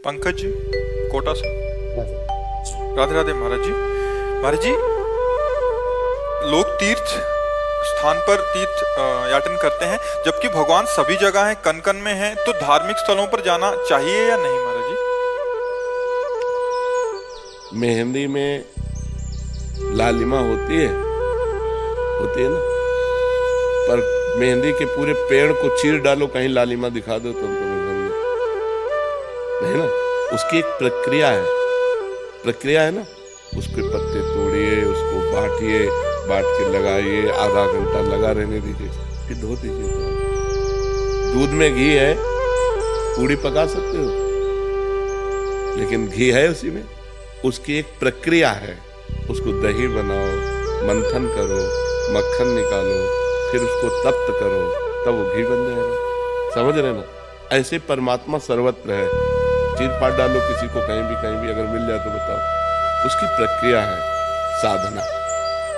पंकज जी कोटा से। राधे राधे महाराज जी। महाराज जी, लोग तीर्थ स्थान पर तीर्थ याटन करते हैं, जबकि भगवान सभी जगह हैं, कन कन में हैं, तो धार्मिक स्थलों पर जाना चाहिए या नहीं महाराज जी? मेहंदी में लालिमा होती है ना, पर मेहंदी के पूरे पेड़ को चीर डालो, कहीं लालिमा दिखा दो तो तुम्हें नहीं ना। उसकी एक प्रक्रिया है ना। उसके पत्ते तोड़िए, उसको बांटिए, बांट के लगाइए, आधा घंटा लगा रहने दीजिए, फिर धो दीजिए। दूध में घी है, पूड़ी पका सकते हो, लेकिन घी है उसी में। उसकी एक प्रक्रिया है। उसको दही बनाओ, मंथन करो, मक्खन निकालो, फिर उसको तप्त करो, तब वो घी बन जाएगा। समझ रहे ना? ऐसे परमात्मा सर्वत्र है। चीर पाट डालो किसी को कहीं भी अगर मिल जाए तो बताओ। उसकी प्रक्रिया है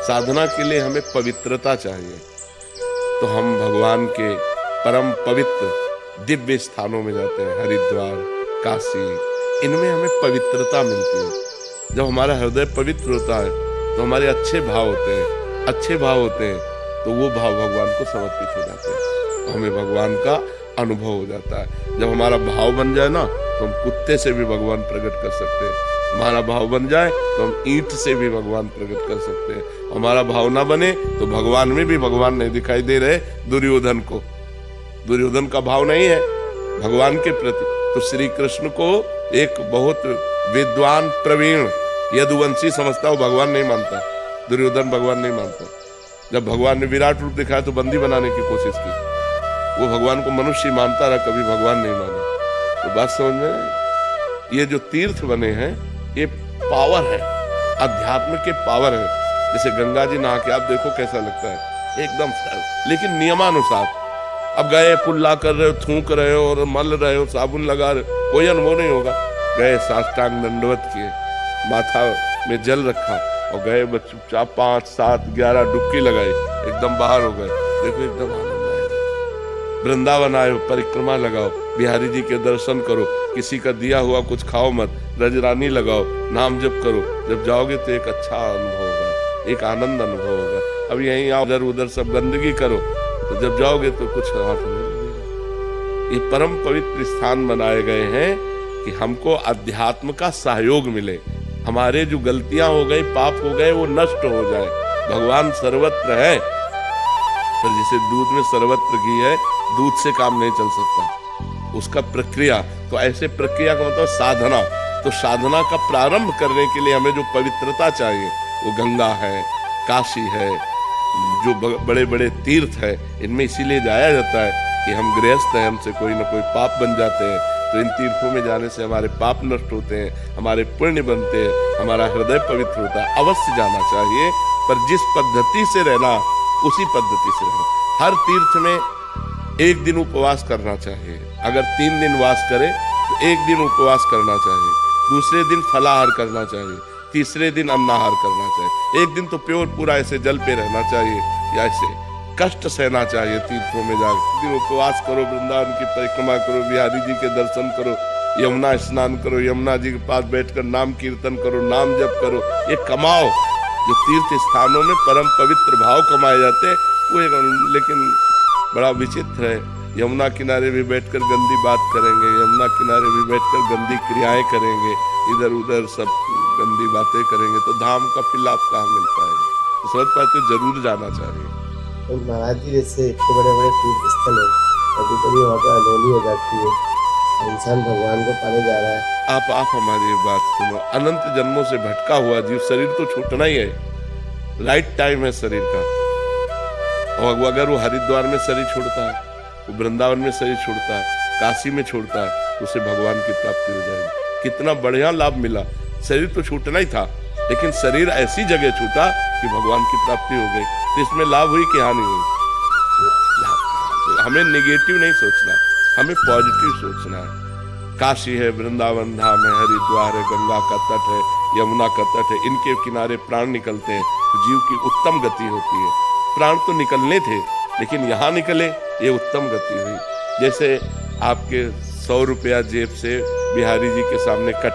साधना के लिए हमें पवित्रता चाहिए। तो हम भगवान के परम पवित्र दिव्य स्थानों में जाते हैं, हरिद्वार, काशी, इनमें हमें पवित्रता मिलती है। जब हमारा हृदय पवित्र होता है तो हमारे अच्छे भाव होते हैं, तो वो भाव भगवान को समर्पित हो जाते हैं, तो हमें भगवान का अनुभव हो जाता है। जब हमारा भाव बन जाए ना, तो हम कुत्ते से भी भगवान प्रकट कर सकते हैं। हमारा भाव बन जाए तो हम ईंट से भी भगवान प्रकट कर सकते हैं। हमारा भाव ना बने तो भगवान में भी भगवान नहीं दिखाई दे रहे। दुर्योधन का भाव नहीं है भगवान के प्रति, तो श्री कृष्ण को एक बहुत विद्वान प्रवीण यदुवंशी समझता, वो भगवान नहीं मानता। दुर्योधन भगवान नहीं मानता। जब भगवान ने विराट रूप दिखाया तो बंदी बनाने की कोशिश की, वो भगवान को मनुष्य मानता रहा, कभी भगवान नहीं माना। तो बात समझ में? ये जो तीर्थ बने हैं ये पावर है, अध्यात्म के पावर है। जैसे गंगा जी नहा के आप देखो कैसा लगता है, एकदम फ्रेश, लेकिन नियमानुसार। अब गए, कुल्ला कर रहे हो, थूक रहे हो और मल रहे हो, साबुन लगा रहे हो, कोई अनुभव नहीं होगा। गए साष्टांग दंडवत किए, माथा में जल रखा और गए चुपचाप 5, 7, 11 डुबकी लगाई, एकदम बाहर हो गए। देखो एकदम आनंद आएगा। वृंदावन आए, परिक्रमा लगाओ, बिहारी जी के दर्शन करो, किसी का दिया हुआ कुछ खाओ मत, रजरानी लगाओ, नाम जप करो। जब जाओगे तो एक अच्छा अनुभव होगा, एक आनंद अनुभव होगा। अब यहीं आओ, इधर उधर सब गंदगी करो, तो जब जाओगे तो कुछ हाथ नहीं लगेगा। ये परम पवित्र स्थान बनाए गए हैं कि हमको अध्यात्म का सहयोग मिले, हमारे जो गलतियां हो गई, पाप हो गए, वो नष्ट हो जाए। भगवान सर्वत्र है, पर जैसे दूध में सर्वत्र घी है, दूध से काम नहीं चल सकता, उसका प्रक्रिया। तो ऐसे प्रक्रिया का मतलब साधना। तो साधना का प्रारंभ करने के लिए हमें जो पवित्रता चाहिए, वो गंगा है, काशी है, जो बड़े बड़े तीर्थ है, इनमें इसीलिए जाया जाता है कि हम गृहस्थ हैं, हमसे कोई ना कोई पाप बन जाते हैं। तो इन तीर्थों में जाने से हमारे पाप नष्ट होते हैं, हमारे पुण्य बनते हैं, हमारा हृदय पवित्र होता है। अवश्य जाना चाहिए, पर जिस पद्धति से रहना, उसी पद्धति से रहना। हर तीर्थ में एक दिन उपवास करना चाहिए। अगर 3 दिन वास करे तो एक दिन उपवास करना चाहिए, दूसरे दिन फलाहार करना चाहिए, तीसरे दिन अन्नाहार करना चाहिए। एक दिन तो प्योर पूरा ऐसे जल पे रहना चाहिए, या ऐसे कष्ट सहना चाहिए तीर्थों में जाकर। दिन उपवास करो, वृंदावन की परिक्रमा करो, बिहारी जी के दर्शन करो, यमुना स्नान करो, यमुना जी के पास बैठकर नाम कीर्तन करो, नाम जप करो, ये कमाओ। जो तीर्थ स्थानों में परम पवित्र भाव कमाए जाते हैं वो एक, लेकिन बड़ा विचित्र है। यमुना किनारे भी बैठकर गंदी बात करेंगे, यमुना किनारे भी बैठकर गंदी क्रियाएं करेंगे, इधर उधर सब गंदी बातें करेंगे, तो धाम का फिर लाभ कहाँ मिल पाएगा? तो समझ पाते हो, जरूर जाना चाहिए। तो महाराज जी, जैसे इतने बड़े बड़े तीर्थ स्थल है, कभी कभी वहाँ पर अनहोनी हो जाती है, इंसान भगवान को पाने जा रहा है। आप हमारी बात सुनो। अनंत जन्मों से भटका हुआ जीव, शरीर तो छूटना ही है, राइट टाइम है शरीर का। और अगर वो हरिद्वार में शरीर छोड़ता है, वो वृंदावन में शरीर छोड़ता है, काशी में छोड़ता है, तो उसे भगवान की प्राप्ति हो जाएगी। कितना बढ़िया लाभ मिला। शरीर तो छूटना ही था, लेकिन शरीर ऐसी जगह छूटा कि भगवान की प्राप्ति हो गई। तो इसमें लाभ हुई कि हानि हुई? हमें नेगेटिव नहीं सोचना, हमें पॉजिटिव सोचना है। काशी है, वृंदावन धाम है, हरिद्वार है, गंगा का तट है, यमुना का तट है, इनके किनारे प्राण निकलते हैं तो जीव की उत्तम गति होती है। प्राण तो निकलने थे, लेकिन यहाँ निकले, ये उत्तम गति हुई। जैसे आपके 100 रुपया जेब से बिहारी जी के सामने कट